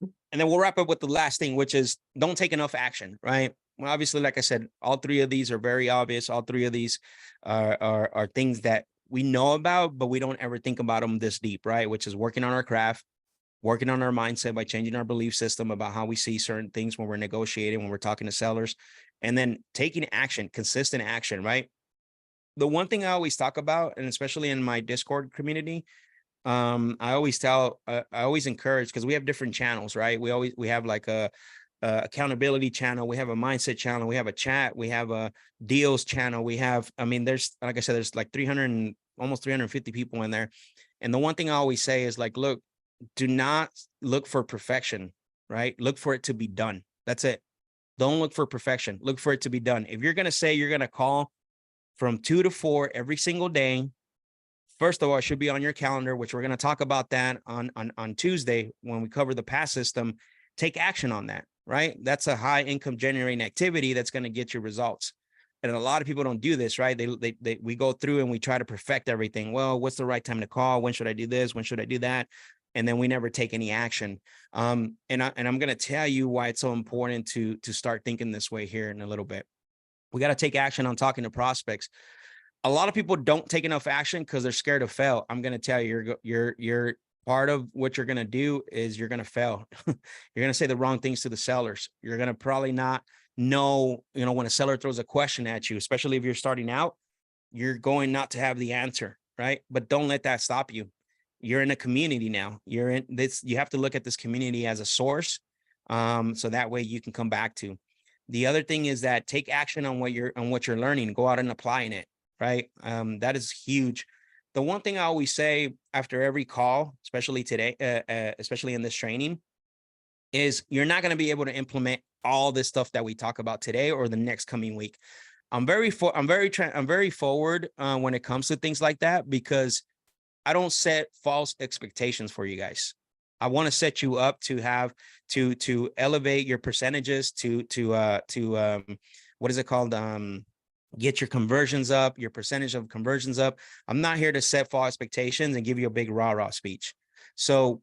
And then we'll wrap up with the last thing, which is don't take enough action, right? Well, obviously, like I said, all three of these are very obvious. All three of these are things that we know about, but we don't ever think about them this deep, right? Which is working on our craft, working on our mindset by changing our belief system about how we see certain things when we're negotiating, when we're talking to sellers, and then taking action, consistent action, right? The one thing I always talk about, and especially in my Discord community, I always encourage, because we have different channels, right? We have like a accountability channel, we have a mindset channel, we have a chat, we have a deals channel, we have, I mean, there's, like I said, there's like 300 and almost 350 people in there. And the one thing I always say is like, look, do not look for perfection, right? Look for it to be done. That's it. Don't look for perfection. Look for it to be done. If you're going to say you're going to call from 2 to 4 every single day, first of all, it should be on your calendar, which we're going to talk about that on Tuesday when we cover the pass system. Take action on that, right? That's a high income generating activity that's going to get you results. And a lot of people don't do this, right? We go through and we try to perfect everything. Well, what's the right time to call? When should I do this? When should I do that? And then we never take any action. And I'm going to tell you why it's so important to start thinking this way here in a little bit. We got to take action on talking to prospects. A lot of people don't take enough action because they're scared to fail. I'm going to tell you, you're part of what you're going to do is you're going to fail. You're going to say the wrong things to the sellers. You're going to probably not know, when a seller throws a question at you, especially if you're starting out, you're going not to have the answer, right? But don't let that stop you. You're in a community now. You're in this. You have to look at this community as a source. So that way you can come back to. The other thing is that take action on what you're learning. Go out and applying it. Right. That is huge. The one thing I always say after every call, especially today, especially in this training, is you're not going to be able to implement all this stuff that we talk about today or the next coming week. I'm very forward when it comes to things like that, because I don't set false expectations for you guys. I want to set you up to have to elevate your percentages to what is it called? Get your conversions up, your percentage of conversions up. I'm not here to set false expectations and give you a big rah-rah speech. So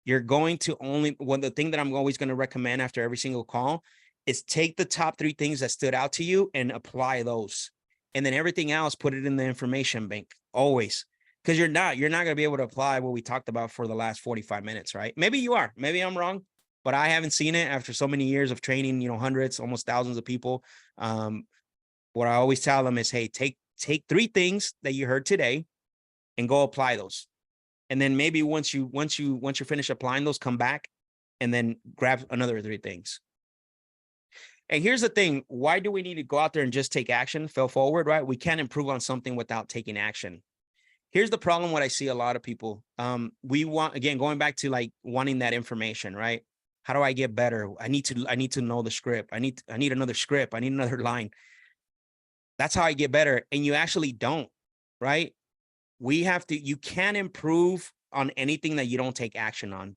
you're going to the thing that I'm always going to recommend after every single call is take the top 3 things that stood out to you and apply those. And then everything else, put it in the information bank always. Because you're not going to be able to apply what we talked about for the last 45 minutes, right? Maybe you are, maybe I'm wrong, but I haven't seen it after so many years of training, hundreds, almost thousands of people. What I always tell them is, hey, take 3 things that you heard today and go apply those. And then maybe once you finish applying those, come back and then grab another 3 things. And here's the thing. Why do we need to go out there and just take action, fail forward, right? We can't improve on something without taking action. Here's the problem. What I see a lot of people, we want, again, going back to like wanting that information, right? How do I get better? I need to know the script. I need another script. I need another line. That's how I get better. And you actually don't, right? You can't improve on anything that you don't take action on.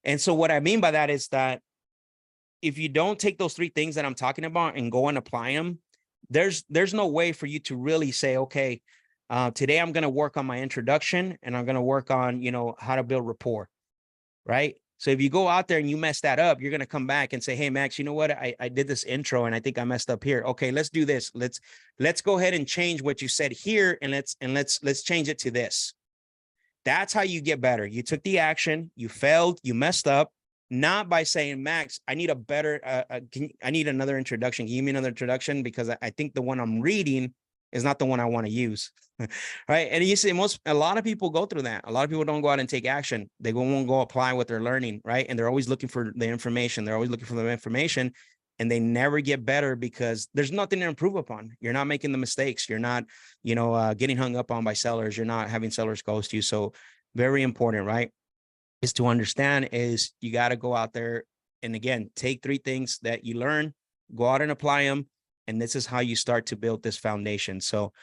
And so what I mean by that is that if you don't take those 3 things that I'm talking about and go and apply them, there's no way for you to really say, okay, today I'm going to work on my introduction and I'm going to work on, how to build rapport, right? So if you go out there and you mess that up, you're going to come back and say, hey, Max, you know what? I did this intro and I think I messed up here. Okay, let's do this. Let's go ahead and change what you said here. And let's change it to this. That's how you get better. You took the action, you failed, you messed up, not by saying, Max, I need I need another introduction. Can you give me another introduction? Because I think the one I'm reading is not the one I want to use. Right. And you see, a lot of people go through that. A lot of people don't go out and take action. They won't go apply what they're learning. Right. And they're always looking for the information. And they never get better because there's nothing to improve upon. You're not making the mistakes. You're not, getting hung up on by sellers. You're not having sellers ghost you. So very important, right, is to understand is you got to go out there and, again, take 3 things that you learn, go out and apply them. And this is how you start to build this foundation. So